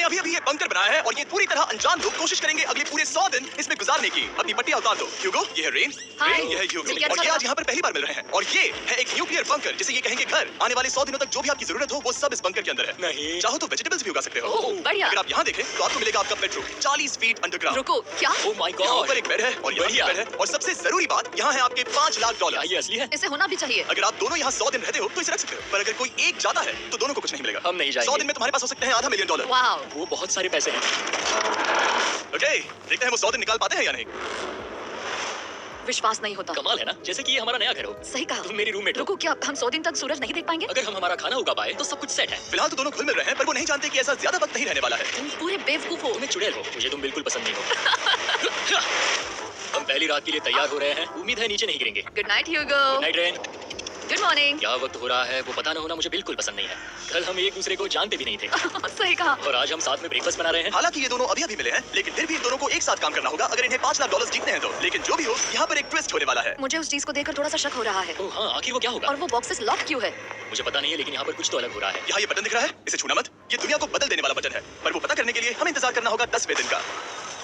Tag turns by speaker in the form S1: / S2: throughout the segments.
S1: अभी अभी ये बंकर बनाया है और ये पूरी तरह अनजान लोग कोशिश करेंगे अगले पूरे 100 दिन इसमें गुजारने की। अपनी पट्टियां उतार दो। ह्यूगो, ये है रेन, ये है ह्यूगो, और ये आज यहाँ पर पहली बार मिल रहे हैं। और ये है एक न्यूक्लियर बंकर जिसे ये कहेंगे घर। आने वाले 100 दिनों तक जो भी आपकी जरूरत हो वो सब इस बंकर के अंदर है।
S2: नहीं,
S1: चाहो तो वेजिटेबल्स भी उगा सकते हो।
S3: बढ़िया।
S1: अगर आप यहाँ देखें तो आपको मिलेगा आपका बेडरूम 40 फीट अंडरग्राउंड।
S3: रुको, क्या?
S2: ओह माय
S1: यहाँ
S2: गॉड,
S1: ऊपर एक बेड है और यहाँ
S2: बढ़िया।
S1: बेड है और सबसे जरूरी बात यहाँ है आपके $5 लाख।
S2: ये असली है?
S3: इसे होना भी चाहिए।
S1: अगर आप दोनों यहाँ 100 दिन रहते हो तो इसे रख सकते हो, पर अगर कोई एक जाता है तो दोनों को कुछ नहीं मिलेगा।
S2: हम नहीं जाएंगे।
S1: 100 दिन में तुम्हारे पास हो सकते हैं $500 मिलियन।
S3: वाओ,
S2: वो बहुत सारे पैसे हैं।
S1: ओके, देखते हैं वो 100 दिन निकाल पाते हैं या नहीं।
S3: विश्वास नहीं होता।
S2: कमाल है ना, जैसे कि ये हमारा नया घर हो।
S3: सही कहा।
S2: तुम मेरी रूममेट हो।
S3: रुको, क्या हम 100 दिन तक सूरज नहीं देख पाएंगे?
S2: अगर हम हमारा खाना उगा पाए तो सब कुछ सेट है।
S1: फिलहाल तो दोनों घुल मिल रहे हैं, पर वो नहीं जानते कि ऐसा ज्यादा वक्त नहीं रहने वाला है।
S3: तुम पूरे बेवकूफ हो।
S2: तुम एक चुड़ैल हो, मुझे तुम बिल्कुल पसंद नहीं हो। हम पहली रात के लिए तैयार हो रहे हैं। उम्मीद है नीचे नहीं गिरेंगे।
S3: Good night Hugo.
S2: Night rain.
S3: Good morning.
S2: क्या वक्त हो रहा है वो पता न होना मुझे बिल्कुल पसंद नहीं है। कल हम एक दूसरे को जानते भी नहीं थे
S3: सही कहा।
S2: और आज हम साथ में ब्रेकफास्ट बना रहे हैं।
S1: हालांकि ये दोनों अभी अभी मिले हैं, लेकिन फिर भी इन दोनों को एक साथ काम करना होगा अगर इन्हें $5 लाख जीतने हैं तो। लेकिन जो भी हो, यहाँ पर एक ट्विस्ट होने वाला है।
S3: मुझे उस चीज को देखकर थोड़ा सा शक हो रहा है।
S2: ओह हाँ, आखिर वो क्या होगा?
S3: और वो बॉक्सेस लॉक क्यों है?
S2: मुझे पता नहीं है, लेकिन यहाँ पर कुछ तो अलग हो रहा है।
S1: यहाँ ये बटन दिख रहा है, इसे छूना मत। ये दुनिया को बदल देने वाला बटन है, पर वो पता करने के लिए हमें इंतजार करना होगा 10वें दिन का।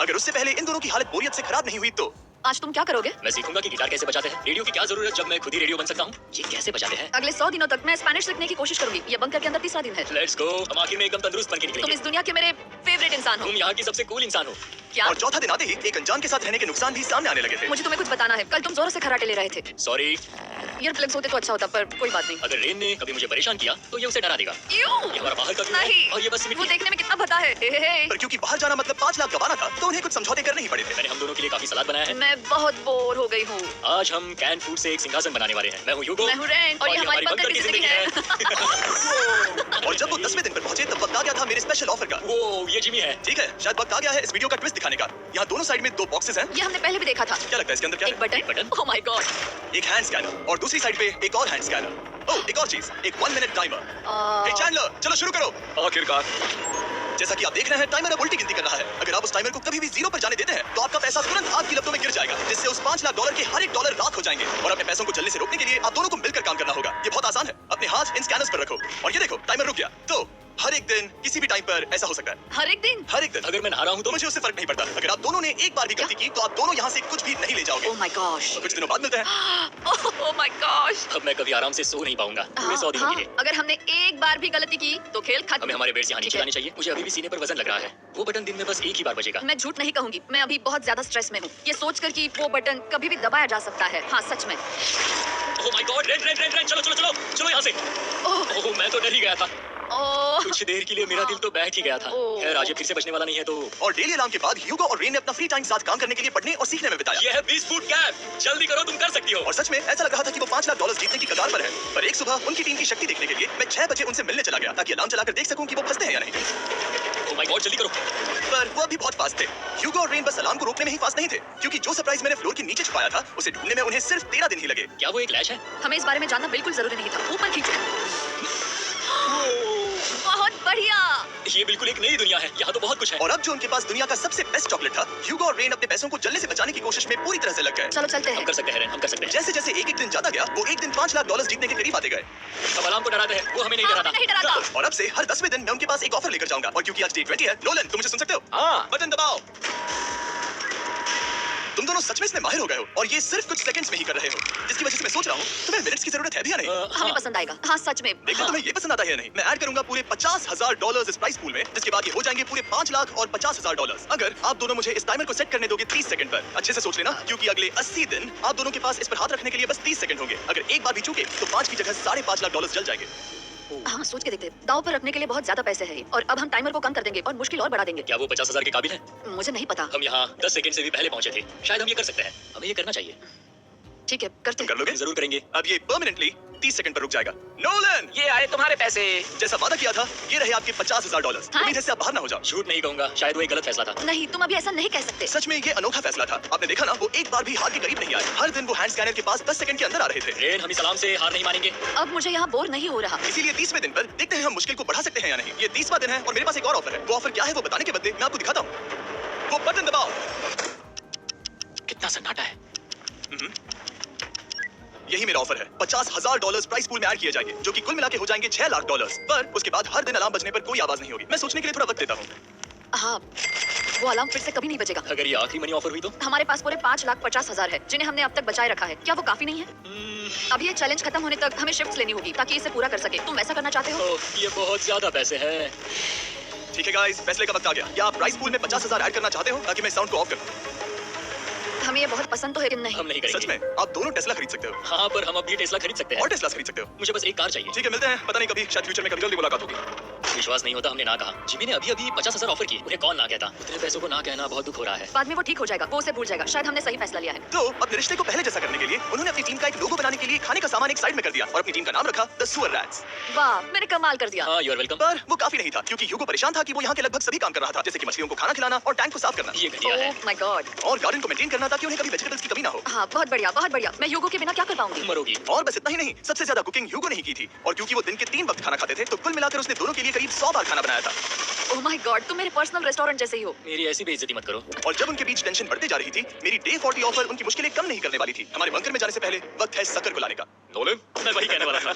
S1: अगर उससे पहले इन दोनों की हालत बोरियत से खराब नहीं हुई तो
S3: आज तुम क्या करोगे?
S2: मैं सीखूंगा कि गिटार कैसे बजाते हैं। रेडियो की क्या जरूरत जब मैं खुद ही रेडियो बन सकता हूँ। ये कैसे बजाते हैं?
S3: अगले 100 दिनों तक मैं स्पेनिश सीखने की कोशिश करूंगी। ये बंकर के अंदर तीसरा दिन है।
S2: Let's go. हम आखिर में एकदम तंदुरुस्त बन के
S3: तुम
S2: निकलेंगे।
S3: इस दुनिया के मेरे फेवरेट इंसान हो।
S2: तुम यहाँ की सबसे कूल इंसान हो।
S3: क्या?
S1: और चौथा दिन आते ही एक अनजान के साथ रहने के नुकसान भी सामने आने लगे थे।
S3: मुझे तुम्हें कुछ बताना है। कल तुम जोरों से खराटे ले रहे थे।
S2: सॉरी।
S3: ईयर प्लग्स होते तो अच्छा होता, पर कोई बात नहीं।
S2: अगर रेन ने कभी मुझे परेशान किया तो ये उसे डरा देगा।
S3: ये
S2: ये हमारा बाहर का व्यू है
S3: नहीं,
S2: और ये बस
S3: वो
S2: मिट्टी है।
S3: देखने में कितना भद्दा है।
S1: पर क्योंकि बाहर जाना मतलब 5 लाख गवाना था, तो उन्हें कुछ समझौते करने ही पड़े थे।
S2: मैंने हम दोनों के लिए काफी सलाद बनाया है।
S3: मैं बहुत बोर हो गई हूँ।
S2: आज हम कैन फूड से एक सिंहासन बनाने वाले हैं। मैं हूँ ह्यूगो।
S3: मैं हूँ रेन और ये हमारी बंकर की जिंदगी है।
S1: और जब वो 10वें दिन पर पहुंचे तब वक्त आ गया था मेरे स्पेशल ऑफर का।
S2: वो ये जिमी है।
S1: ठीक है, शायद वक्त आ गया है इस वीडियो का ट्विस्ट दिखाने का। यहाँ दोनों साइड में 2 बॉक्सेस हैं।
S3: ये हमने पहले भी देखा था।
S1: क्या लगता है इसके अंदर क्या
S3: एक
S1: है?
S3: Button.
S2: Button?
S3: Oh my God.
S1: एक हैंड स्कैनर और दूसरी साइड पे एक और हैंड स्कैनर। ओह, एक और चीज, एक 1 मिनट टाइमर। हे चैंडलर, चलो शुरू करो।
S2: आखिरकार।
S1: जैसा कि आप देख रहे हैं, टाइमर अब उल्टी गिनती कर रहा है। अगर आप उस टाइमर को कभी भी 0 पर जाने देते हैं तो आपका पैसा तुरंत आपकी लपटों में गिर जाएगा, जिससे उस $5 लाख के हर एक डॉलर राख हो जाएंगे। और अपने पैसों को जलने से रोकने के लिए आप दोनों को मिलकर काम करना होगा। ये बहुत आसान है। अपने हाथ इन स्कैनर्स पर रखो और ये देखो टाइमर रुक गया। तो हर एक दिन किसी भी टाइम पर ऐसा हो सकता है।
S3: हर एक दिन?
S1: हर एक दिन।
S2: अगर मैं नहा रहा हूँ
S1: तो मुझे उससे फर्क नहीं पड़ता। अगर आप दोनों ने एक बार भी गलती की तो आप दोनों यहाँ से कुछ भी नहीं ले जाओगे।
S3: Oh my gosh.
S1: कुछ दिनों बाद मिलते हैं।
S3: Oh my gosh.
S2: अब मैं कभी आराम से सो नहीं पाऊंगा पूरे 100 दिनों के लिए।
S3: अगर हमने एक बार भी गलती की तो खेल खत्म।
S2: हमें हमारे बेड से यहाँ नीचे
S3: ठीक है।
S2: जाने चाहिए। मुझे अभी भी सीने पर वजन लग रहा है। वो बटन दिन में बस एक ही बार बजेगा।
S3: मैं झूठ नहीं कहूंगी, मैं अभी बहुत ज्यादा स्ट्रेस में हूँ। ये सोचकर कि वो बटन कभी भी दबाया जा सकता है। हाँ सच में।
S2: ओह my God, rain rain rain rain, चलो चलो चलो चलो यहाँ से।
S3: ओह
S2: ओह मैं तो डर ही गया था।
S3: ओह
S2: कुछ देर के लिए मेरा दिल तो बैठ ही गया था।
S3: ओह।
S2: खैर आज ये फिर से बचने वाला नहीं है तो।
S1: और डेली अलार्म के बाद ह्यूगो और रेन ने अपना फ्री टाइम साथ काम करने के लिए पढ़ने और सीखने में बिताया।
S2: ये है 20 फुट गैप। जल्दी करो, तुम कर सकती हो।
S1: और सच में ऐसा लग रहा था कि वो $5 लाख जीतने की कगार पर है। पर एक सुबह उनकी टीम की शक्ति देखने के लिए मैं 6 बजे उनसे मिलने चला गया ताकि अलार्म चलाकर देख सकूं कि वो फंसते हैं या नहीं।
S2: ओह माय गॉड, जल्दी करो।
S1: पर वो अभी बहुत फास्ट थे। ह्यूगो और रेन बस अलार्म को रोकने में ही फास्ट नहीं थे, क्योंकि जो सरप्राइज मैंने फ्लोर के नीचे छुपाया था उसे ढूंढने में उन्हें सिर्फ 13 दिन ही लगे।
S2: क्या वो एक लैच है?
S3: हमें इस बारे में जानना बिल्कुल जरूरी नहीं था। ऊपर खींचो। बहुत बढ़िया।
S2: ये बिल्कुल एक नई दुनिया है। यहाँ तो बहुत कुछ है।
S1: और अब जो उनके पास दुनिया का सबसे बेस्ट चॉकलेट था, ह्यूगो और रेन अपने पैसों को जलने से बचाने की कोशिश में पूरी तरह से लग गए।
S3: चलो चलते
S2: हम
S3: हैं।
S2: कर सकते हैं रेन, हम कर सकते हैं।
S1: जैसे जैसे एक दिन जाता गया, वो एक दिन $5 लाख जीतने के करीब आते गए।
S2: हम अलार्म को डराते हैं, वो हमें नहीं
S3: हाँ,
S2: डराता।
S3: नहीं डराता।
S1: और अब से हर 10वें दिन मैं उनके पास एक ऑफर लेकर जाऊंगा। और क्योंकि आज डे 20 है, नोलन तुम मुझे सुन सकते हो?
S2: हाँ।
S1: बटन दबाओ। तुम दोनों सच में इसमें माहिर हो गए हो और ये सिर्फ कुछ सेकंड्स में ही कर रहे हो, जिसकी वजह से मैं सोच रहा हूँ तुम्हें मिनट्स की जरूरत है भी या नहीं।
S3: हमें पसंद आएगा। हाँ सच में।
S1: देखो तुम्हें ये पसंद आता है या नहीं। मैं ऐड करूंगा पूरे $50,000 इस प्राइस पूल में, जिसके बाद ये हो जाएंगे पूरे $5 लाख और $50,000 अगर आप दोनों मुझे इस टाइमर को सेट करने दोगे 30 सेकंड पर। अच्छे से सोच लेना, क्योंकि अगले 80 दिन आप दोनों के पास इस पर हाथ रखने के लिए बस 30 सेकंड होंगे। अगर एक बार भी चूके तो 5 की जगह $5.5 लाख जल जाएंगे।
S3: हाँ सोच के देखते। दाव पर रखने के लिए बहुत ज्यादा पैसे हैं और अब हम टाइमर को कम कर देंगे और मुश्किल और बढ़ा देंगे।
S2: क्या वो 50,000 के काबिल है?
S3: मुझे नहीं पता।
S2: हम यहाँ 10 सेकंड से भी पहले पहुंचे थे। शायद हम ये कर सकते हैं। हमें ये करना चाहिए।
S3: ठीक है, करते
S1: तुम कर लोगे?
S2: हम जरूर करेंगे।
S1: अब ये परमानेंटली 30 सेकंड पर रुक जाएगा। नोलन,
S2: ये आए तुम्हारे पैसे।
S1: जैसा वादा किया था, ये रहे आपके $50,000।
S3: हाँ?
S1: उम्मीद है इससे आप बाहर ना हो जाओ।
S2: झूठ नहीं कहूंगा, शायद वो एक गलत फैसला था।
S3: नहीं, तुम अभी ऐसा नहीं कह सकते।
S1: सच में ये अनोखा फैसला था। आपने देखा ना, वो एक बार भी हार के करीब नहीं आए। हर दिन वो हैंड स्कैनर के पास 10 सेकंड के अंदर आ रहे थे।
S2: रेन, हम इस अलार्म से हार नहीं मानेंगे।
S3: अब मुझे यहाँ बोर नहीं हो रहा।
S1: इसीलिए 30वें दिन पर देखते हैं हम मुश्किल को बढ़ा सकते हैं या नहीं। ये 30वां दिन है और मेरे पास एक और ऑफर है। वो ऑफर क्या है वो बताने के बदले मैं आपको दिखाता हूँ। वो बटन दबाओ।
S2: कितना सन्नाटा है।
S1: यही मेरा ऑफर है। $50,000 प्राइस पूल में ऐड किए जाएंगे, जो कि कुल मिला के हो जाएंगे $6 लाख। पर उसके बाद हर दिन अलार्म बजने पर कोई आवाज नहीं होगी। मैं सोचने के लिए थोड़ा वक्त देता हूँ।
S3: हाँ, वो अलार्म फिर से कभी नहीं बजेगा।
S2: अगर ये आखिरी मनी ऑफर हुई तो
S3: हमारे पास पूरे 5,50,000 है, जिन्हें हमने अब तक बचाए रखा है। क्या वो काफी नहीं है? अब ये चैलेंज खत्म होने तक हमें शिफ्ट्स लेनी होगी ताकि इसे पूरा कर सके। तुम वैसा करना चाहते हो?
S2: ये बहुत ज्यादा पैसे हैं।
S1: ठीक है गाइस, फैसले का वक्त आ गया। क्या आप प्राइस पूल में 50,000 ऐड करना चाहते हो ताकि मैं साउंड को ऑफ करूं?
S3: हमें ये बहुत पसंद तो है कि नहीं।
S2: हम नहीं करेंगे।
S1: सच में आप दोनों टेस्ला खरीद सकते हो
S2: हाँ, पर हम अब ये टेस्ला खरीद सकते हैं।
S1: और टेस्ला खरीद सकते हो।
S2: मुझे बस एक कार चाहिए।
S1: ठीक है, मिलते हैं। पता नहीं कभी, शायद फ्यूचर में कभी जल्दी मुलाकात होगी।
S2: विश्वास नहीं होता हमने ना कहा। जिमी ने अभी 50,000 ऑफर किए। उन्हें कौन ना कहता? उतने पैसों को ना कहना बहुत दुख हो रहा है।
S3: बाद में वो ठीक हो जाएगा, वो उसे भूल जाएगा। शायद हमने सही फैसला लिया है।
S1: तो अपने रिश्ते को पहले जैसा करने के लिए उन्होंने अपनी टीम का एक लोगो बनाने के लिए खाने का सामान एक साइड में कर दिया और अपनी टीम का नाम रखा द सुअर रैट्स।
S3: वाह, मैंने कमाल कर दिया।
S2: हाँ, यू आर वेलकम।
S1: पर वो काफी नहीं था, क्योंकि ह्यूगो परेशान था कि वो यहाँ के लगभग सभी काम कर रहा था, जैसे कि मछलियों को खाना खिलाना और टैंक को साफ करना
S2: ये घटिया है।
S3: ओह माय गॉड।
S1: और गार्डन को मेंटेन करना ताकि उन्हें कभी वेजिटेबल्स की कमी ना हो।
S3: हाँ, बहुत बढ़िया, बहुत बढ़िया। मैं ह्यूगो के बिना क्या कर पाऊंगी?
S2: मरोगी।
S1: और बस इतना ही नहीं, सबसे ज्यादा कुकिंग ह्यूगो ने ही की थी। और क्योंकि वो दिन के 3 वक्त खाना खाते थे, तो कुल मिलाकर उसने दोनों के लिए करीब 100 बार खाना बनाया था।
S3: ओह माय गॉड, तुम मेरे पर्सनल रेस्टोरेंट जैसे ही हो।
S2: मेरी ऐसी बेइज्जती मत करो।
S1: और जब उनके बीच टेंशन बढ़ती जा रही थी, मेरी डे 40 ऑफर उनकी मुश्किलें कम नहीं करने वाली थी। हमारे बंकर में जाने से पहले वक्त है सकर को लाने का।
S2: नोलन, मैं वही कहने वाला था।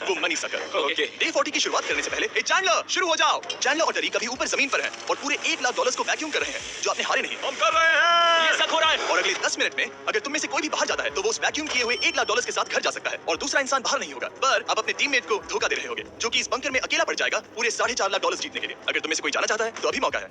S1: वो मनी सकर।
S2: ओके।
S1: डे 40 की शुरुआत करने से पहले ए चैंडलर, शुरू हो जाओ। चैंडलर और टरीक अभी ऊपर जमीन पर हैं और पूरे $1 लाख को वैक्यूम कर रहे हैं, जो आपने हारे नहीं।
S2: हम कर रहे हैं। ये सब हो रहा है।
S1: और अगले 10 मिनट में अगर तुम में से कोई भी बाहर जाता है, तो वो उस वैक्यूम किए हुए $1 लाख के साथ घर जा सकता है और दूसरा इंसान बाहर नहीं होगा। पर आप अपने टीममेट को धोखा दे रहे होगे, जो कि इस बंकर में अकेला पड़ जाएगा पूरे $4.5 लाख जीतने के लिए। अगर तुम में से कोई जाना चाहता है, तो अभी मौका है।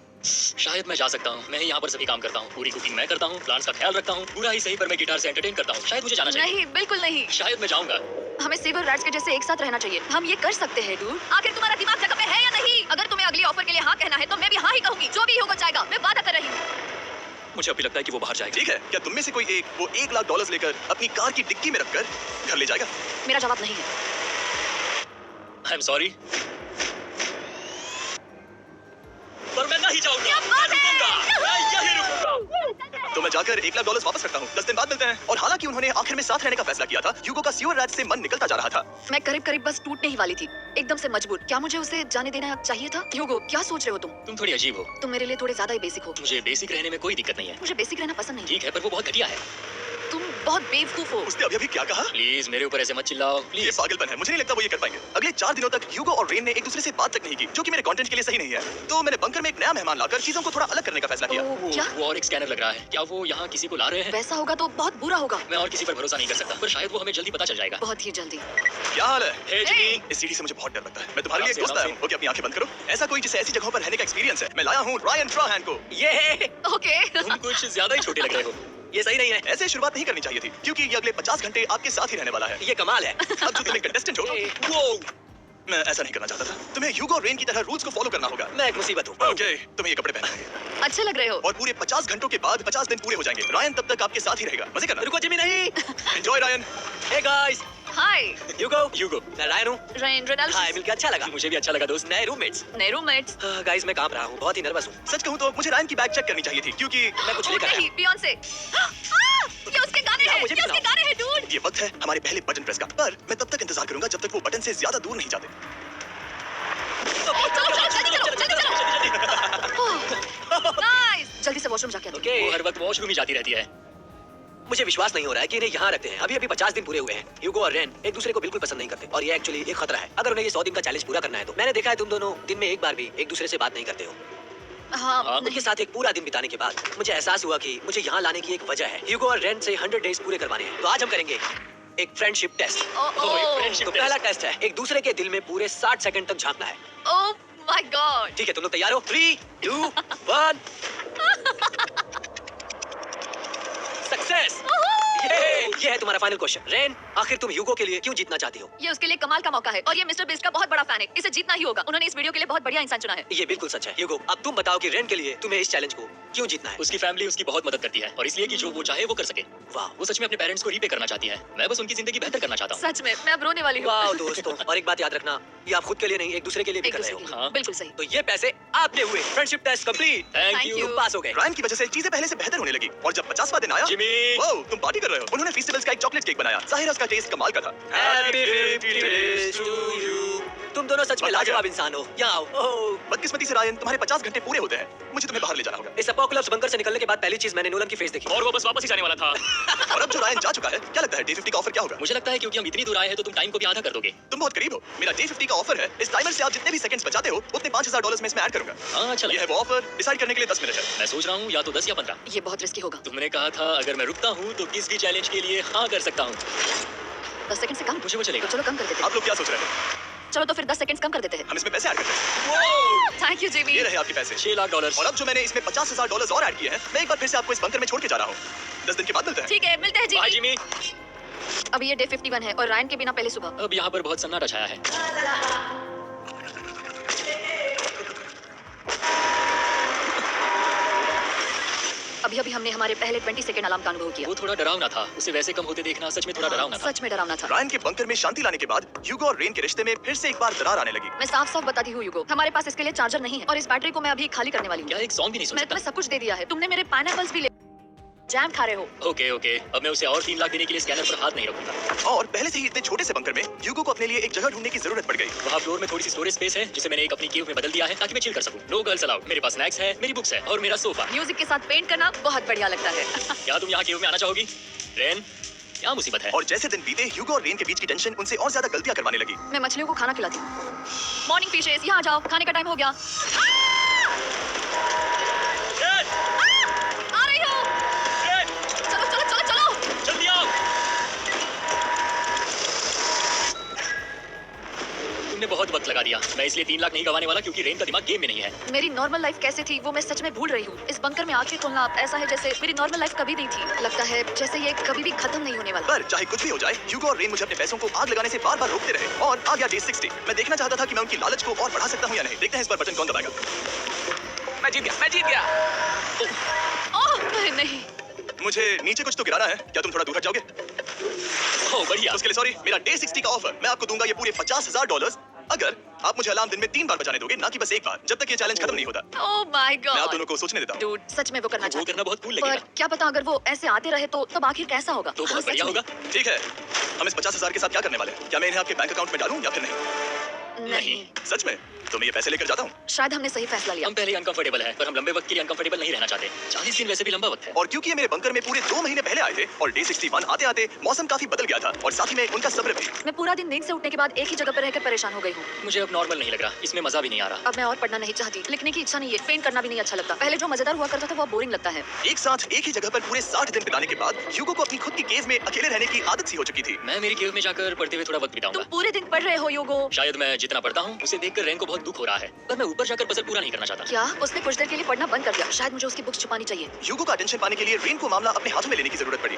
S2: शायद मैं जा सकता हूँ। मैं ही यहाँ पर सभी काम करता हूँ। पूरी कुकिंग मैं करता हूँ, प्लांट्स का ख्याल रखता हूँ। पूरा ही सही, पर मैं गिटार से एंटरटेन करता हूँ। शायद मुझे जाना चाहिए।
S3: नहीं, बिल्कुल नहीं।
S2: शायद मैं जाऊंगा।
S3: हमें सिल्वर रैट्स के जैसे एक साथ रहना चाहिए। हम ये कर सकते हैं डूड। आखिर तुम्हारा दिमाग जगह पे है या नहीं? अगर तुम्हें अगली ऑफर के लिए हाँ कहना है, तो मैं भी हाँ ही कहूंगी। जो भी होगा जाएगा, मैं वादा कर रही हूँ।
S2: मुझे अभी लगता है कि वो बाहर जाएगा।
S1: ठीक है, क्या तुम में से कोई एक वो $1 लाख लेकर अपनी कार की डिक्की में रखकर घर ले जाएगा?
S3: मेरा जवाब नहीं है।
S2: आई एम सॉरी, पर मैं नहीं जाऊंगा।
S3: क्या बात है?
S2: मैं यहीं रुकूंगा।
S1: तो मैं जाकर $1 लाख वापस रखता हूँ। 10 दिन बाद मिलते हैं। और हालांकि उन्होंने आखिर में साथ रहने का फैसला किया था, ह्यूगो का सीवर रैट से मन निकलता जा रहा था।
S3: मैं करीब करीब बस टूटने ही वाली थी, एकदम से मजबूर। क्या मुझे उसे जाने देना चाहिए था? ह्यूगो, क्या सोच रहे हो तुम?
S2: तुम थोड़ी अजीब हो।
S3: तुम मेरे लिए थोड़े ज्यादा ही बेसिक हो।
S2: मुझे बेसिक रहने में कोई दिक्कत नहीं है।
S3: मुझे बेसिक रहना पसंद नहीं।
S2: ठीक है, पर वो बहुत घटिया है।
S3: तुम बहुत बेवकूफ हो।
S1: उसने अभी क्या कहा?
S2: प्लीज मेरे ऊपर ऐसे मत चिल्लाओ।
S1: ये
S2: प्लीज।
S1: पागलपन है। मुझे नहीं लगता वो ये कर पाएंगे। अगले 4 दिनों तक ह्यूगो और रेन ने एक दूसरे से बात तक नहीं की, जो कि मेरे कंटेंट के लिए सही नहीं है। तो मैंने बंकर में एक नया मेहमान लाकर चीजों को थोड़ा अलग करने का फैसला किया।
S3: ओह, क्या?
S2: वो और एक स्कैनर लग रहा है। क्या वो यहाँ किसी को ला रहे हैं?
S3: वैसा होगा तो बहुत बुरा होगा।
S2: मैं और किसी पर भरोसा नहीं कर सकता, पर शायद वो हमें जल्दी पता चल जाएगा।
S3: बहुत ही जल्दी।
S1: क्या हाल है?
S2: हे जिमी।
S1: इस सीढ़ी से मुझे बहुत डर लगता है। मैं तुम्हारे लिए एक
S2: आराम
S1: दोस्त
S2: से,
S1: आया हूँ। ओके, अपनी आंखें बंद करो। ऐसा कोई जिसे ऐसी जगहों पर रहने का एक्सपीरियंस है। मैं लाया हूँ रायन ट्राहैन को।
S2: ये
S3: ओके।
S2: तुम कुछ ज्यादा ही छोटे लग रहे हो। ये सही नहीं है।
S1: ऐसे शुरुआत नहीं करनी चाहिए थी, क्योंकि ये अगले 50 घंटे आपके साथ ही रहने वाला है।
S2: ये कमाल है।
S1: अब जो तुम एक कंटेस्टेंट हो,
S2: वो
S1: मैं ऐसा नहीं करना चाहता था। तुम्हें ह्यूगो और रेन की तरह रूल्स को फॉलो करना होगा।
S2: मैं एक मुसीबत हूँ।
S1: ओके, तुम्हें ये कपड़े पहनने होंगे।
S3: अच्छे लग रहे हो।
S1: और पूरे 50 घंटों के बाद 50 दिन पूरे हो जाएंगे। रायन तब तक आपके साथ ही रहेगा। मजे करना।
S2: रुको जिमी, नहीं।
S1: Enjoy Ryan.
S2: हे गाइस,
S3: हाय
S2: ह्यूगो, मैं रायन हूँ।
S3: Ryan Reynolds.
S2: हाय, मिलकर अच्छा लगा। मुझे भी अच्छा लगा दोस्त। नए रूममेट्स।
S3: नए रूममेट्स।
S2: गाइस, मैं कांप रहा हूँ, बहुत ही नर्वस हूँ।
S1: सच कहूँ तो मुझे रायन की बैग चेक करनी चाहिए थी, क्योंकि
S2: मैं कुछ लेकर आया
S3: नहीं,
S2: हूँ।
S3: बियॉन्से। ये उसके गाने हैं।
S2: मुझे भी
S3: ये उसके
S2: सुनाओ।
S3: गाने हैं डूड।
S1: ये वक्त है हमारे पहले बटन प्रेस का। पर मैं तब तक इंतजार करूंगा जब तक वो बटन से ज्यादा दूर नहीं जाते।
S3: चलो जल्दी करो। नाइस। जल्दी से वॉशरूम जाके आते हैं।
S2: वो हर वक्त वॉशरूम ही जाती रहती है। मुझे विश्वास नहीं हो रहा है कि इन्हें यहाँ रखते हैं। अभी 50 दिन पूरे हुए हैं। ह्यूगो और रेन एक दूसरे को बिल्कुल पसंद नहीं करते और ये एक्चुअली एक खतरा है। अगर उन्हें ये 100 दिन का चैलेंज पूरा करना है तो। मैंने देखा है तुम दोनों दिन में एक बार भी एक दूसरे से बात नहीं करते हो।
S3: हाँ,
S2: उनके साथ एक पूरा दिन बिताने के बाद मुझे एहसास हुआ कि मुझे यहाँ लाने की एक वजह है। ह्यूगो और रेन से 100 डेज पूरे करवाने हैं। तो आज हम करेंगे एक फ्रेंडशिप टेस्ट। तो पहला टेस्ट है एक दूसरे के दिल में पूरे 60 सेकंड तक झांकना है।
S3: ओह माय गॉड।
S2: ठीक है, तुम लोग तैयार हो? 3, 2, 1। सक्सेस। ये है तुम्हारा फाइनल क्वेश्चन। रेन, आखिर तुम ह्यूगो के लिए क्यों जीतना चाहती हो?
S3: ये उसके लिए कमाल का मौका है और ये मिस्टर बीस्ट का बहुत बड़ा फैन है। इसे जीतना ही होगा। उन्होंने इस वीडियो के लिए बहुत बढ़िया इंसान चुना है।
S2: ये बिल्कुल सच है। ह्यूगो, अब तुम बताओ कि रेन के लिए तुम्हें इस चैलेंज को क्यों जीतना है? उसकी फैमिली उसकी बहुत मदद करती है और इसलिए कि जो वो चाहे वो कर सके। वाह, वो सच में अपने पेरेंट्स को रीपे करना चाहती है। मैं बस उनकी जिंदगी बेहतर करना चाहता हूँ।
S3: सच में मैं अब रोने वाली हूँ।
S2: वाह दोस्तों, और एक बात याद रखना, ये आप खुद के लिए नहीं, एक दूसरे के लिए भी
S3: एक
S2: कर रहे
S3: दूसरे के
S2: हो।
S3: लिए। बिल्कुल सही।
S2: तो ये पैसे आपके हुए। Friendship test complete.
S3: Thank you.
S2: तुम पास हो गए।
S1: रायन की वजह से चीजें पहले से बेहतर होने लगी और जब 50वां दिन आया,
S2: जिमी।
S1: वाओ, तुम पार्टी कर रहे हो। उन्होंने फेस्टिवल्स का एक चॉकलेट केक बनाया। जाहिर है उसका टेस्ट कमाल का था।
S2: Happy 50 days to you. तुम दोनों सच में
S1: बता
S2: लाजवाब
S1: गया।
S2: इंसान हो। यहाँ आओ। ओह,
S1: बदकिस्मती से रायन, तुम्हारे 50 घंटे पूरे होते हैं। मुझे तुम्हें बाहर ले जाना होगा।
S2: इस अपोकलिप्स बंकर से निकलने के बाद पहली चीज मैंने नोलन की फेस देखी।
S4: और वो बस वापस ही जाने वाला था।
S1: और अब जो रायन जा चुका है, क्या लगता है डे 50 का ऑफर क्या होगा?
S4: मुझे लगता है क्योंकि हम इतनी दूर आए हैं तो तुम टाइम को भी आधा कर दोगे।
S1: तुम बहुत करीब हो। मेरा डे 50 का ऑफर है। इस टाइमर से आप जितने भी सेकंड्स बचाते हो, उतने $5000 में इसमें ऐड करूंगा।
S4: हाँ अच्छा
S1: ये
S4: लगा।
S1: है वो ऑफर। डिसाइड करने के लिए 10 मिनट है।
S4: मैं सोच रहा हूँ या तो 10 या 15।
S3: ये बहुत रिस्की होगा।
S4: तुमने कहा था अगर मैं रुकता हूँ तो किस भी चैलेंज के लिए हाँ कर सकता हूँ।
S3: 10 सेकंड से कम?
S4: मुझे वो चलेगा।
S3: तो चलो कम कर देते हैं।
S1: आप लोग क्या सोच रहे हैं?
S3: चलो तो फिर 10 सेकंड कम कर देते हैं।
S1: हम इसमें पैसे ऐड करते हैं।
S3: Thank you Jimmy.
S1: ये रहे आपके पैसे।
S4: $6 लाख।
S1: और अब जो मैंने इसमें $50,000 और ऐड किए हैं, मैं एक बार फिर से आपको इस बंकर में छोड़ के जा रहा हूँ। 10 दिन के बाद मिलते हैं।
S3: ठीक है, मिलते हैं
S4: बाय
S3: जिमी।
S4: जिमी।
S3: अभी ये डे 51 है और रायन के बिना पहले सुबह।
S4: अब यहाँ पर बहुत सन्नाटा छाया है।
S3: अभी अभी हमने हमारे पहले 20 सेकंड अलार्म का अनुभव किया।
S4: वो थोड़ा डरावना था। उसे वैसे कम होते देखना सच में थोड़ा डरावना था।
S3: सच में डरावना था।
S1: रायन के बंकर में शांति लाने के बाद ह्यूगो और रेन के रिश्ते में फिर से एक बार दरार आने लगी।
S3: मैं साफ साफ बताती हूँ यूगो, हमारे पास इसके लिए चार्जर नहीं है और इस बैटरी को मैं अभी खाली करने वाली हूँ।
S4: क्या एक सॉन्ग भी नहीं सुन
S3: मैं
S4: सकता?
S3: तुम्हें सब कुछ दे दिया है। तुमने मेरे पाइनएप्पल्स भी ले। जैम खा रहे हो।
S4: ओके ओके, अब मैं उसे और 3 लाख देने के लिए स्कैनर पर हाथ नहीं रखूंगा।
S1: और पहले से ही इतने छोटे से बंकर में ह्यूगो को अपने लिए एक जगह ढूंढने की जरूरत पड़ गई।
S4: वहाँ फ्लोर में थोड़ी सी स्टोरेज स्पेस है जिसे मैंने एक अपनी केव में बदल दिया है ताकि मैं चिल कर सकूं। No girls allowed. मेरे पास स्नैक्स है, मेरी बुक्स है और मेरा सोफा।
S3: म्यूजिक के साथ पेंट करना बहुत बढ़िया लगता है।
S4: क्या तुम यहाँ केव में आना चाहोगी? रेन, क्या मुसीबत है?
S1: और जैसे दिन बीते, ह्यूगो और रेन के बीच की टेंशन उनसे और ज्यादा गलतियां करवाने लगी।
S3: मैं मछलियों को खाना खिलाती हूँ। मॉर्निंग फिशेस, यहाँ आ जाओ, खाने का टाइम हो गया।
S4: रेन,
S3: आ रही हूँ।
S4: रेन,
S3: चलो चलो चलो चलो।
S4: जल्दी आओ। तुमने बहुत वक्त लगा दिया। मैं इसलिए 3 लाख नहीं गंवाने वाला क्योंकि रेन का दिमाग गेम में नहीं है।
S3: मेरी नॉर्मल लाइफ कैसे थी वो मैं सच में भूल रही हूँ। इस बंकर में आके खोलना ऐसा है जैसे मेरी नॉर्मल लाइफ कभी नहीं थी। लगता है जैसे ये कभी भी खत्म नहीं होने वाला।
S1: पर चाहे कुछ भी हो जाए, ह्यूगो और रेन मुझे अपने पैसों को आग लगाने से बार बार रोकते रहे। और आ गया डे 60। मैं देखना चाहता था कि मैं उनकी लालच को और बढ़ा सकता हूँ या नहीं। देखते हैं इस पर बटन कौन दबाएगा।
S4: मैं जीत गया, मैं जीत गया।
S3: ओह नहीं।
S1: मुझे नीचे कुछ तो गिराना है। क्या तुम थोड़ा दूर हट जाओगे?
S4: ओह बढ़िया।
S1: उसके लिए सॉरी। मेरा डे 60 का ऑफर, मैं आपको दूंगा ये पूरे $50,000 अगर आप मुझे अलार्म दिन में 3 बार बजाने दोगे, ना कि बस एक बार, जब तक ये चैलेंज खत्म नहीं होता।
S3: ओह माय
S1: मैं आप
S3: गॉड।
S1: दोनों को सोचने देता हूँ।
S3: डूड, सच में वो करना
S4: वो
S3: चाहती
S4: करना बहुत कूल
S3: पर
S4: लगेगा।
S3: क्या पता अगर वो ऐसे आते रहे तो तब आखिर कैसा होगा।
S4: तो
S3: हाँ,
S4: बहुत
S3: सच
S4: बढ़िया
S3: में।
S4: होगा।
S1: ठीक है, हम इस 50,000 के साथ क्या करने वाले हैं? क्या मैं इन्हें आपके बैंक अकाउंट में डालूं या फिर नहीं?
S3: नहीं,
S1: सच में? तो मैं ये पैसे लेकर जाता हूँ।
S3: शायद हमने सही फैसला लिया।
S4: हम पहले अनकंफर्टेबल है पर हम लंबे वक्त के लिए अनकंफर्टेबल नहीं रहना चाहते। 40 दिन वैसे भी लंबा वक्त है।
S1: और क्योंकि ये मेरे बंकर में पूरे 2 महीने पहले आए थे और डे 61 आते आते मौसम काफी बदल गया था और साथ ही में उनका सब्र भी।
S3: मैं पूरा दिन नींद से उठने के बाद एक ही जगह पर रहकर परेशान हो गई हूँ।
S4: मुझे अब नॉर्मल नहीं लग रहा। इसमें मजा भी नहीं आ रहा।
S3: अब मैं और पढ़ना नहीं चाहती, लिखने की इच्छा नहीं है, पेंट करना भी नहीं अच्छा लगता। पहले जो मजेदार हुआ करता था वो बोरिंग लगता है।
S1: एक साथ एक ही जगह पर पूरे 60 दिन बिताने के बाद ह्यूगो को अपनी खुद की केव में अकेले रहने की आदत सी हो चुकी थी।
S4: मैं मेरी केव में जाकर पढ़ते हुए थोड़ा वक्त
S3: तुम
S4: बिताऊंगा।
S3: पूरे दिन पढ़ रहे हो योगो।
S4: शायद मैं जितना पढ़ता हूँ उसे देखकर रेन को बहुत दुख हो रहा है पर मैं ऊपर जाकर पजल पूरा नहीं करना चाहता।
S3: क्या उसने कुछ देर के लिए पढ़ना बंद कर दिया? शायद मुझे उसकी बुक्स छुपानी चाहिए।
S1: ह्यूगो का अटेंशन पाने के लिए रेन को मामला अपने हाथों में लेने की जरूरत पड़ी।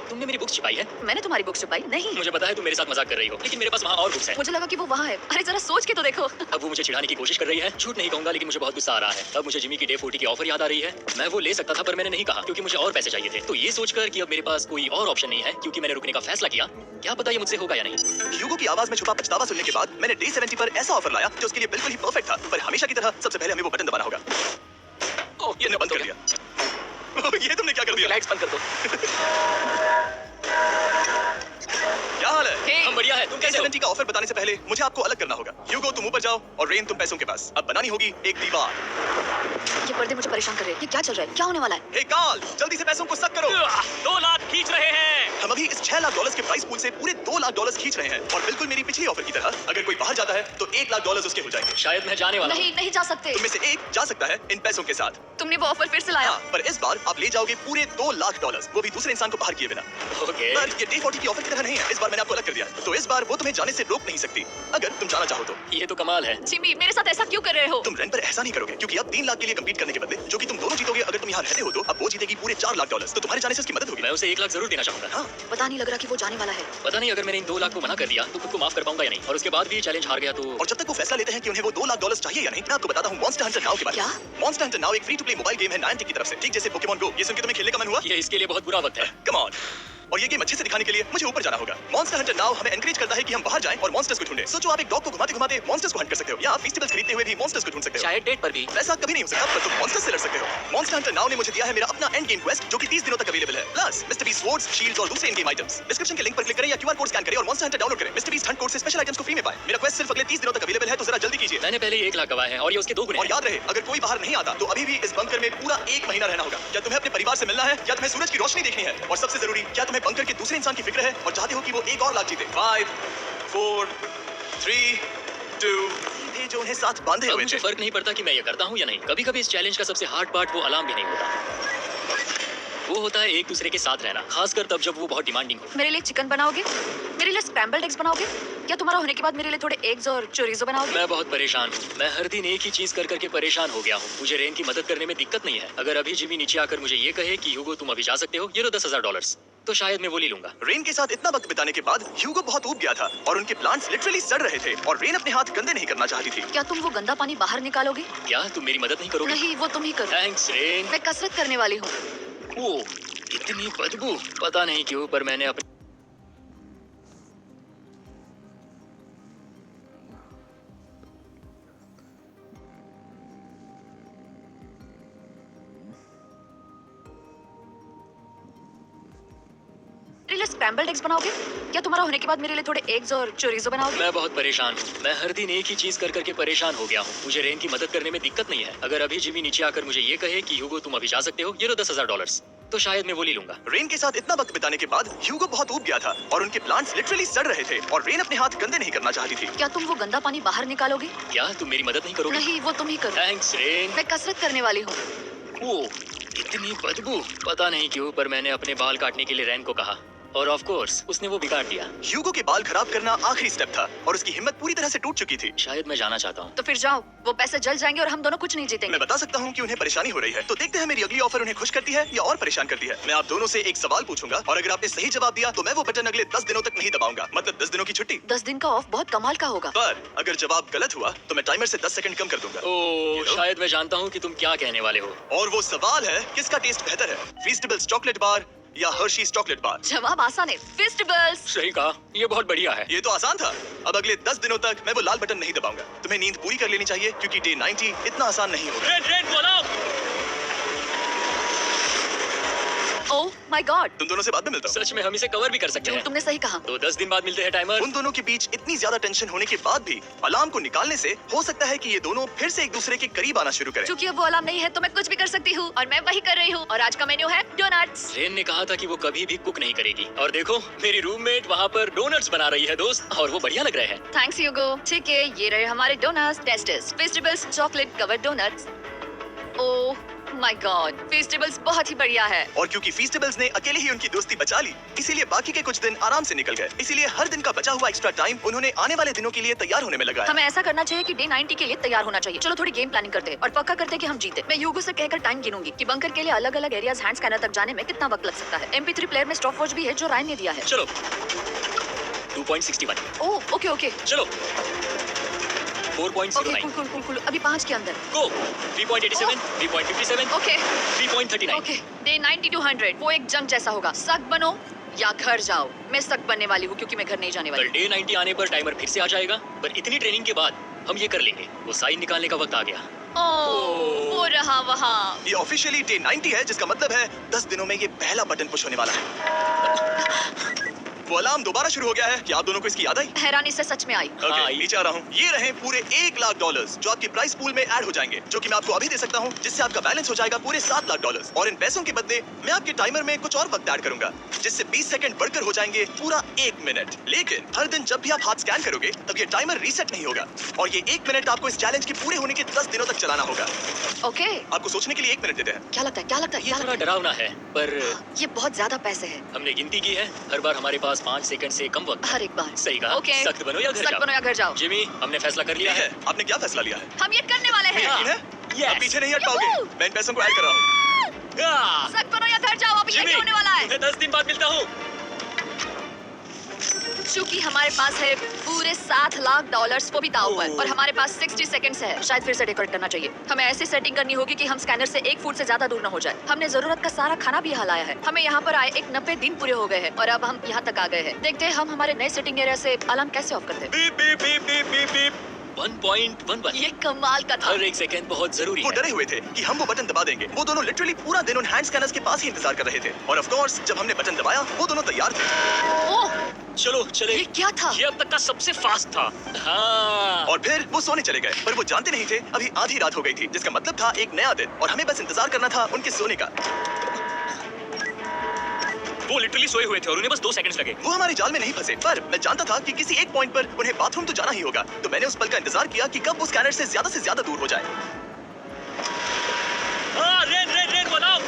S4: तुमने मेरी बुक्स छिपाई है?
S3: मैंने तुम्हारी बुक्स छुपाई नहीं।
S4: मुझे पता है तुम मेरे साथ मजाक कर रही हो लेकिन मेरे पास वहाँ और बुक्स है।
S3: मुझे लगा कि वो वहाँ है। अरे जरा सोच के तो देखो।
S4: अब वो मुझे चिढ़ाने की कोशिश कर रही है। झूठ नहीं कहूंगा लेकिन मुझे बहुत गुस्सा आ रहा है। अब मुझे जिमी की डे 40 की ऑफर याद आ रही है। मैं वो ले सकता था पर मैंने नहीं कहा क्योंकि मुझे और पैसे चाहिए थे। तो ये सोचकर कि अब मेरे पास कोई और ऑप्शन नहीं है क्योंकि मैंने रुकने का फैसला किया, क्या पता ये मुझसे होगा या नहीं।
S1: ह्यूगो की आवाज में छुपा पछतावा सुनने के बाद मैंने डे 70 पर ऐसा ऑफर लाया जो उसके लिए बिल्कुल ही परफेक्ट था। पर हमेशा की तरह सबसे पहले हमें वो बटन दबाना होगा।
S4: ओह
S1: ये बंद कर दिया। ओह, ये तुमने क्या कर दिया?
S4: लाइट्स बंद कर दो।
S1: क्या हाल है?
S3: Hey,
S4: हम बढ़िया है। तुम कैसे हो?
S1: 70 का ऑफर बताने से पहले मुझे आपको अलग करना होगा। ह्यूगो तुम ऊपर जाओ और रेन तुम पैसों के पास। अब बनानी होगी एक दीवार।
S3: ये पर्दे मुझे परेशान कर रहे हैं। ये क्या चल रहा है? क्या होने वाला है?
S1: हे कार्ल, जल्दी से पैसों को सक करो।
S4: 2 लाख खींच रहे हैं।
S1: हम अभी इस $6 लाख के प्राइस पूल से पूरे $2 लाख खींच रहे हैं और बिल्कुल मेरी पिछली ऑफर की तरह अगर कोई बाहर जाता है तो $1 लाख उसके हो जाएंगे।
S4: शायद मैं जाने वाला हूँ।
S3: नहीं, नहीं जा सकते।
S1: तुम में से एक जा सकता है इन पैसों के साथ।
S3: तुमने वो ऑफर फिर से लाया।
S1: हाँ, पर इस बार आप ले जाओगे पूरे $2 लाख, वो भी दूसरे इंसान को बाहर किए बिना।
S4: ओके।
S1: पर ये डे 40 की ऑफर की तरह नहीं है। इस बार मैंने आपको अलग कर दिया है। तो इस बार वो तुम्हें जाने से रोक नहीं सकती अगर तुम जाना चाहो तो।
S4: ये तो कमाल है।
S3: जिमी, मेरे साथ ऐसा क्यों कर रहे हो?
S1: तुम रेंट पर ऐसा नहीं करोगे क्योंकि अब 3 लाख के लिए कम्पीट करने के बदले जो कि तुम दोनों जीतोगे अगर तुम यहाँ रहते हो तो अब वो जीतेगी पूरे $4 लाख। तो तुम्हारे जाने से उसकी मदद होगी।
S4: मैं उसे 1 लाख जरूर देना चाहूंगा।
S1: हाँ,
S3: पता नहीं लग रहा कि वो जाने वाला है।
S4: पता नहीं अगर मैंने इन 2 लाख को मना कर दिया तो खुद को माफ कर पाऊंगा या नहीं और उसके बाद भी चैलेंज हार गया तो।
S1: और जब तक वो फैसला लेते हैं कि उन्हें वो $2 लाख चाहिए या नहीं, मैं आपको बताता हूँ मॉन्स्टर हंटर नाउ के बारे में।
S3: क्या?
S1: मॉन्स्टर हंटर नाउ एक free to play mobile game है Niantic की तरफ से, ठीक जैसे पोकेमॉन गो। ये सुन के तुम्हें खेलने का मन हुआ?
S4: ये इसके लिए बहुत बुरा वक्त है।
S1: Come on. और ये गेम अच्छे से दिखाने के लिए मुझे ऊपर जाना होगा। मॉन्स्टर हंटर नाउ हमें एनकरेज करता है कि हम बाहर जाएं और मॉन्स्टर्स को ढूंढें। सोचो आप एक डॉग को घुमाते घुमाते मॉन्स्टर्स को हंट कर सकते हो, या आप फेस्टिवल्स खरीदते हुए भी मॉन्स्टर्स को ढूंढ सकते हो।
S2: शायद डेट पर भी।
S1: वैसा कभी नहीं हो सकता, पर तुम मॉन्स्टर्स से लड़ सकते हो। मॉन्स्टर हंटर नाउ ने मुझे दिया है मेरा अपना एंड गेम क्वेस्ट, जो कि 30 दिनों तक अवेलेबल है। Plus mister beast swords, shields और दूसरे एंड गेम आइटम्स। डिस्क्रिप्शन के लिंक पर क्लिक करें या क्यूआर कोड स्कैन करें और मॉन्स्टर हंटर डाउनलोड करें। मिस्टर बीस्ट हंट कोड से स्पेशल आइटम्स को फ्री में पाएं। मेरा क्वेस्ट सिर्फ अगले 30 दिनों तक अवेलेबल है, तो जरा जल्दी कीजिए।
S4: मैंने पहले 1 लाख गवाए हैं और ये उसके 2 गुने
S1: और
S4: हैं।
S1: याद रहे, अगर कोई बाहर नहीं आता तो अभी भी इस बंकर में पूरा 1 महीना रहना होगा। क्या तुम्हें अपने परिवार से मिलना है, क्या तुम्हें सूरज की रोशनी देखनी है, और सबसे जरूरी, क्या तुम्हें बंकर के दूसरे इंसान की फिक्र है और चाहते हो कि वो एक और लाख जीते। 5 4 3 2 ये जो उन्हें साथ बांधे
S4: अब
S1: हुए
S4: मुझे
S1: थे।
S4: फर्क नहीं पड़ता कि मैं ये करता हूँ या नहीं। कभी-कभी इस चैलेंज का सबसे हार्ड पार्ट वो अलार्म भी नहीं होता। वो होता है एक दूसरे के साथ रहना, खासकर तब जब वो बहुत डिमांडिंग हो।
S3: मेरे लिए चिकन बनाओगे? मेरे लिए स्क्रैम्बल्ड एग्स बनाओगे? क्या तुम्हारा होने के बाद मेरे लिए थोड़े एग्स और चोरिजो बनाओगे?
S4: मैं बहुत परेशान हूँ। मैं हर दिन एक ही चीज कर करके परेशान हो गया हूँ। मुझे रेन की मदद करने में दिक्कत नहीं है। अगर अभी जिमी नीचे आकर मुझे ये कहे कि ह्यूगो तुम अभी जा सकते हो, ये लो $10,000, तो शायद मैं वो ले लूंगा।
S1: रेन के साथ इतना वक्त बिताने के बाद ह्यूगो बहुत ऊब गया था और उनके प्लांट्स लिटरली सड़ रहे थे और रेन अपने हाथ गंदे नहीं करना चाहती थी।
S3: क्या तुम वो गंदा पानी बाहर निकालोगे?
S4: क्या तुम मेरी मदद नहीं करोगे?
S3: नहीं, वो तुम ही करो।
S4: Thanks rain.
S3: मैं कसरत करने वाली हूँ।
S4: ओ, इतनी बदबू। पता नहीं क्यों, पर मैंने अपने
S3: मेरे लिए स्क्रैम्बल्ड एग्स बनाओगे? क्या तुम्हारा होने के बाद मेरे लिए थोड़े एग्स और चोरिजो बनाओगे?
S4: मैं बहुत परेशान हूँ। मैं हर दिन एक ही चीज कर करके परेशान हो गया हूँ। मुझे रेन की मदद करने में दिक्कत नहीं है। अगर अभी जिमी नीचे आकर मुझे ये कहे कि ह्यूगो तुम अभी जा सकते हो, ये लो $10,000, तो शायद मैं वो ले लूंगा।
S1: रेन के साथ इतना वक्त बिताने के बाद ह्यूगो बहुत ऊब गया था और उनके प्लांट्स लिटरली सड़ रहे थे और रेन अपने हाथ गंदे नहीं करना चाहती थी।
S3: क्या तुम वो गंदा पानी बाहर निकालोगे?
S4: क्या तुम मेरी मदद नहीं करोगे?
S3: नहीं, वो तुम ही करो।
S4: Thanks rain.
S3: मैं कसरत करने वाली हूँ।
S4: ओ, इतनी बदबू। पता नहीं क्यों, पर मैंने अपने बाल काटने के लिए रैन को कहा और ऑफ कोर्स उसने वो बिगाड़ दिया।
S1: ह्यूगो के बाल खराब करना आखिरी स्टेप था और उसकी हिम्मत पूरी तरह से टूट चुकी थी।
S4: शायद मैं जाना चाहता हूँ।
S3: तो फिर जाओ, वो पैसे जल जाएंगे और हम दोनों कुछ नहीं जीतेंगे।
S1: मैं बता सकता हूँ कि उन्हें परेशानी हो रही है, तो देखते हैं मेरी अगली ऑफर उन्हें खुश करती है या और परेशान करती है। मैं आप दोनों से एक सवाल पूछूंगा और अगर आपने सही जवाब दिया तो मैं वो बटन अगले 10 दिनों तक नहीं दबाऊंगा, मतलब 10 दिनों की छुट्टी।
S3: 10 दिन का ऑफ बहुत कमाल का होगा।
S1: पर अगर जवाब गलत हुआ तो मैं टाइमर से 10 सेकंड कम कर दूंगा।
S4: ओ, शायद मैं जानता हूँ कि तुम क्या कहने वाले हो।
S1: और वो सवाल है, किसका टेस्ट बेहतर है, फीस्टेबल्स चॉकलेट बार या हर्शीज चॉकलेट बार?
S3: जवाब आसान है, फेस्टिवल्स।
S4: सही कहा, ये बहुत बढ़िया है।
S1: ये तो आसान था। अब अगले 10 दिनों तक मैं वो लाल बटन नहीं दबाऊंगा। तुम्हें नींद पूरी कर लेनी चाहिए क्योंकि डे 90 इतना आसान नहीं होगा।
S4: रेन बोलो।
S3: ओह माय गॉड,
S1: तुम दोनों से बाद में मिलता हूँ।
S4: सच में हम इसे कवर भी कर सकते हैं।
S3: तुमने सही कहा।
S4: तो 10 दिन बाद मिलते हैं टाइमर।
S1: उन दोनों के बीच इतनी ज्यादा टेंशन होने के बाद भी अलार्म को निकालने से हो सकता है कि ये दोनों फिर से एक दूसरे के करीब आना शुरू करें।
S3: क्योंकि अब वो अलार्म नहीं है तो मैं कुछ भी कर सकती हूँ और मैं वही कर रही हूँ। और आज का मेन्यू है डोनट्स।
S4: रेन ने कहा था कि वो कभी भी कुक नहीं करेगी और देखो मेरी रूममेट वहाँ पर डोनट्स बना रही है दोस्त, और वो बढ़िया लग रहे हैं।
S3: Thanks Hugo. ठीक है, ये रहे हमारे donuts. Testers festivals chocolate covered donuts. Oh my God, festivals बहुत ही बढ़िया है।
S1: और क्योंकि फीस्टेबल्स ने अकेले ही उनकी दोस्ती बचा ली, इसीलिए बाकी के कुछ दिन आराम से निकल गए। इसीलिए हर दिन का बचा हुआ एक्स्ट्रा टाइम उन्होंने आने वाले दिनों के लिए तैयार होने में लगाया।
S3: हमें ऐसा करना चाहिए कि डे 90 के लिए तैयार होना चाहिए। चलो थोड़ी गेम प्लानिंग करते हैं और पक्का करते हैं कि हम जीते। मैं यूगो से कहकर टाइम गिनूंगी कि बंकर के लिए अलग अलग एरियाज हैंड स्कैनर तक जाने में कितना वक्त लग सकता है। MP3 प्लेयर में स्टॉप वॉच भी है जो रायन ने दिया है।
S4: चलो 2.61।
S3: ओह ओके ओके
S4: चलो 4.09।
S3: Okay, cool. अभी 5 के अंदर।
S4: गो 3.87, 3.57,
S3: ओके
S4: 3.39।
S3: ओके, डे 90 to 100 वो एक जंग जैसा होगा। सक बनो या घर जाओ। मैं सक बनने वाली हूँ क्योंकि मैं घर नहीं जाने
S4: पर
S3: वाली।
S4: डे 90 आने पर टाइमर फिर से आ जाएगा, पर इतनी ट्रेनिंग के बाद हम ये कर लेंगे। वो साइन निकालने का वक्त आ गया।
S3: ओह वो रहा वहाँ।
S1: ये ऑफिशियली डे 90 है, जिसका मतलब है 10 दिनों में ये पहला बटन पुश होने वाला है। वो अलार्म दोबारा शुरू हो गया है। क्या आप दोनों को इसकी याद आई?
S3: हैरानी से सच में आई।
S1: ओके,
S4: हाँ,
S1: नीचे आ रहा हूँ। ये रहे पूरे $1 लाख जो आपकी प्राइस पूल में ऐड हो जाएंगे, जो कि मैं आपको अभी दे सकता हूँ, जिससे आपका बैलेंस हो जाएगा पूरे $7 लाख। और इन पैसों के बदले मैं आपके टाइमर में कुछ और वक्त ऐड करूंगा, जिससे 20 सेकंड बढ़कर हो जाएंगे पूरा 1 मिनट। लेकिन हर दिन जब भी आप हाथ स्कैन करोगे तब ये टाइमर रीसेट नहीं होगा और ये 1 मिनट आपको इस चैलेंज के पूरे होने के 10 दिनों तक चलाना होगा।
S3: ओके,
S1: आपको सोचने के लिए 1 मिनट देते हैं।
S3: क्या लगता है
S4: ये थोड़ा डरावना है, पर
S3: ये बहुत ज्यादा पैसे है
S4: हमने गिनती की है। हर बार हमारे पास 5 सेकंड से कम वक्त है।
S3: हर एक बार।
S4: सही कहा।
S3: ओके,
S4: सख्त बनो या घर
S3: सख्त
S4: जाओ।
S3: बनो या घर जाओ।
S4: जिमी, हमने फैसला कर लिया
S1: ठीक
S4: है।
S1: है, आपने क्या फैसला लिया है?
S3: हम ये करने वाले हैं।
S1: यकीन है?
S4: Yes.
S1: आप पीछे नहीं हट पाओगे।
S3: Yahoo!
S1: मैं इन पैसों को ऐड कर रहा हूँ।
S4: आह!
S3: सख्त बनो या घर जाओ। अभी
S4: जिमी,
S3: ये होने वाला है।
S4: मैं 10 दिन बाद मिलता हूँ।
S3: चूंकि हमारे पास है पूरे $7 लाख वो भी दांव पर, और हमारे पास 60 सेकंड्स है। शायद फिर से डेकोरेट करना चाहिए। हमें ऐसी सेटिंग करनी होगी कि हम स्कैनर से 1 फुट से ज्यादा दूर न हो जाए। हमने जरूरत का सारा खाना भी यहाँ लाया है। हमें यहाँ पर आए एक 90 दिन पूरे हो गए हैं और अब हम यहाँ तक आ गए हैं। देखते हैं हम हमारे नए सेटिंग एरिया से अलार्म कैसे ऑफ करते हैं।
S1: Beep beep beep beep beep beep.
S4: 1.11
S3: ये कमाल का था।
S4: हर एक सेकंड बहुत जरूरी
S1: वो
S4: है।
S1: डरे हुए थे कि हम वो बटन दबा देंगे। वो दोनों लिटरली पूरा दिन उन हैंड स्कैनर्स के पास ही इंतजार कर रहे थे। और ऑफ कोर्स जब हमने बटन दबाया वो दोनों तैयार थे।
S3: ओह,
S4: चलो चले।
S3: ये क्या था?
S4: ये अब तक का सबसे फास्ट था। हाँ।
S1: और फिर वो सोने चले गए, पर वो जानते नहीं थे अभी आधी रात हो गई थी, जिसका मतलब था एक नया दिन, और हमें बस इंतजार करना था उनके सोने का।
S4: वो लिटरली सोए हुए थे और उन्हें बस 2 सेकंड्स लगे।
S1: वो हमारे जाल में नहीं फंसे, पर मैं जानता था कि किसी एक पॉइंट पर उन्हें बाथरूम तो जाना ही होगा। तो मैंने उस पल का इंतजार किया कि कब वो स्कैनर से ज्यादा दूर हो जाए।
S4: हाँ, रेन रेन रेन बनाओ।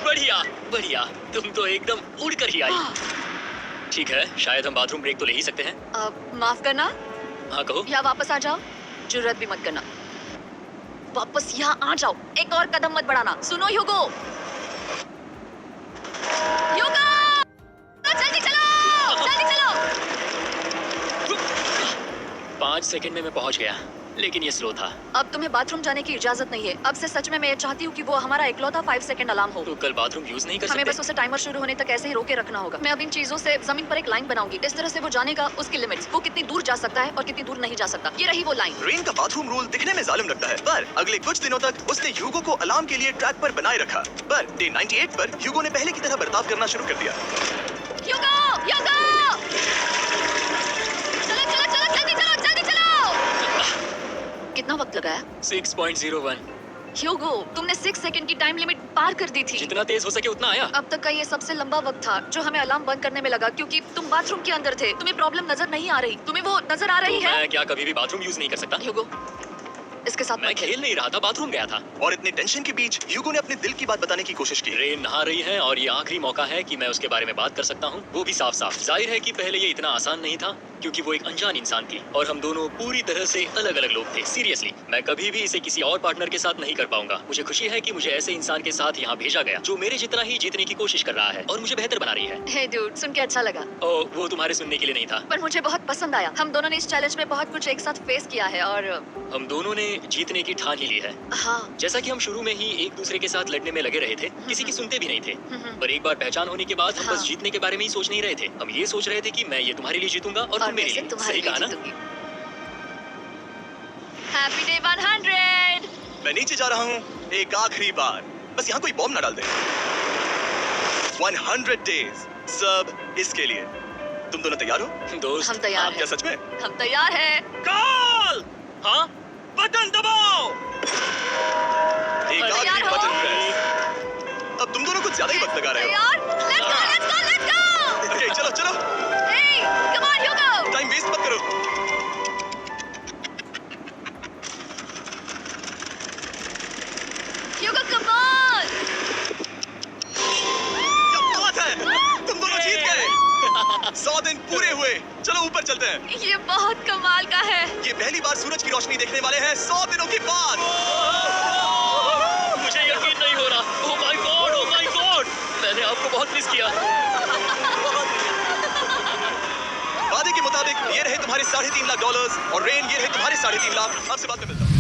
S4: बढ़िया बढ़िया, तुम तो एकदम उड़ कर ही आई। ठीक है, शायद हम बाथरूम ब्रेक तो ले ही सकते हैं।
S3: माफ करना,
S4: हाँ कहो।
S3: या वापस आ जाओ। जुर्रत भी मत करना। वापस यहाँ आ जाओ। एक और कदम मत बढ़ाना। सुनो ह्यूगो, ह्यूगो, जल्दी चलो, जल्दी चलो।
S4: 5 सेकंड में मैं पहुंच गया, लेकिन ये स्लो था।
S3: अब तुम्हें बाथरूम जाने की इजाजत नहीं है। अब से सच में मैं ये चाहती हूँ कि वो हमारा इकलौता 5 सेकंड अलार्म हो।
S4: तो कल बाथरूम यूज नहीं कर
S3: हमें
S4: सकते?
S3: बस उसे टाइमर शुरू होने तक ऐसे ही रोके रखना होगा। मैं अब इन चीजों से जमीन पर एक लाइन बनाऊंगी। इस तरह से वो जानेगा उसकी लिमिट्स, वो कितनी दूर जा सकता है और कितनी दूर नहीं जा सकता। ये रही वो लाइन।
S1: रेन का बाथरूम रूल दिखने में जालिम लगता है, पर अगले कुछ दिनों तक उसने ह्यूगो को अलार्म के लिए ट्रैक पर बनाए रखा। पर डे 98 पर ह्यूगो ने पहले की तरह बर्ताव करना शुरू कर दिया।
S3: ह्यूगो, ह्यूगो! चलो, चलो, चलो, जल्दी चलो, जल्दी चलो! कितना वक्त लगा है?
S4: 6.01।
S3: ह्यूगो, तुमने 6 सेकंड की टाइम लिमिट पार कर दी थी।
S4: जितना तेज हो सके उतना आया।
S3: अब तक का ये सबसे लंबा वक्त था जो हमें अलार्म बंद करने में लगा, क्योंकि तुम बाथरूम के अंदर थे। तुम्हें प्रॉब्लम नजर नहीं आ रही। तुम्हें वो नजर आ रही
S4: तो
S3: है?
S4: मैं क्या कभी भी बाथरूम यूज नहीं कर सकता?
S3: ह्यूगो, इसके साथ
S4: मैं
S3: मत खेल।
S4: खेल नहीं रहा था, बाथरूम गया था।
S1: और इतने टेंशन के बीच ह्यूगो ने अपने दिल की बात बताने की कोशिश की।
S4: रेन नहा रही है और ये आखिरी मौका है कि मैं उसके बारे में बात कर सकता हूँ, वो भी साफ साफ। जाहिर है कि पहले ये इतना आसान नहीं था, क्योंकि वो एक अनजान इंसान थी और हम दोनों पूरी तरह से अलग अलग लोग थे। सीरियसली, मैं कभी भी इसे किसी और पार्टनर के साथ नहीं कर पाऊंगा। मुझे खुशी है कि मुझे ऐसे इंसान के साथ यहाँ भेजा गया जो मेरे जितना ही जीतने की कोशिश कर रहा है और मुझे बेहतर बना रही है।
S3: हे डूड, सुन के अच्छा लगा।
S4: ओ, वो तुम्हारे सुनने के लिए नहीं था।
S3: पर मुझे बहुत पसंद आया। हम दोनों ने इस चैलेंज में बहुत कुछ एक साथ फेस किया है और
S4: हम दोनों ने जीतने की ठान ही ली है।
S3: हाँ।
S4: जैसा कि हम शुरू में ही एक दूसरे के साथ लड़ने में लगे रहे थे, किसी की सुनते भी नहीं थे। पर एक बार पहचान होने के बाद हम
S3: हाँ।
S4: बस जीतने के बारे में ही सोच नहीं रहे थे। हम ये सोच रहे थे कि मैं ये तुम्हारे लिए जीतूंगा और तुम मेरे
S3: वैसे
S4: लिए।
S3: तुम्हारे
S4: सही
S3: लिए
S4: कहा ना?
S3: जीतूंगी। Happy day 100।
S1: मैं नीचे जा रहा हूँ एक आखिरी बार, बस यहाँ कोई बॉम्ब ना डाल दे। 100 डेज, सब इसके लिए। तुम दोनों तैयार हो?
S4: दोस्त,
S3: हम तैयार
S1: आप
S3: हैं।
S1: क्या सच में?
S3: हम तैयार हैं।
S1: कॉल!
S4: हाँ?
S1: बटन दबाओ! एक
S3: तैयार
S1: आखिरी
S3: हो?
S1: Button press. अब तुम दोनों कुछ ज्यादा ही वक्त लगा रहे हो।
S3: तैयार? Let's go, let's go, let's go!
S1: Okay, चलो चलो,
S3: Hey, come on, Hugo!
S1: Time waste मत करो।
S3: Hugo, come on!
S1: क्या बात है, तुम दोनों जीत गए। 100 दिन पूरे हुए। चलो ऊपर चलते हैं।
S3: ये बहुत कमाल का है।
S1: ये पहली बार सूरज की रोशनी देखने वाले हैं 100 दिनों के बाद।
S4: मुझे यकीन नहीं हो रहा। ओह my God, oh my God, मैंने आपको बहुत मिस किया।
S1: वादे के मुताबिक ये रहे तुम्हारे $3.5 लाख और रेन ये रहे तुम्हारे $3.5 लाख। आपसे बात में मिलता हूँ।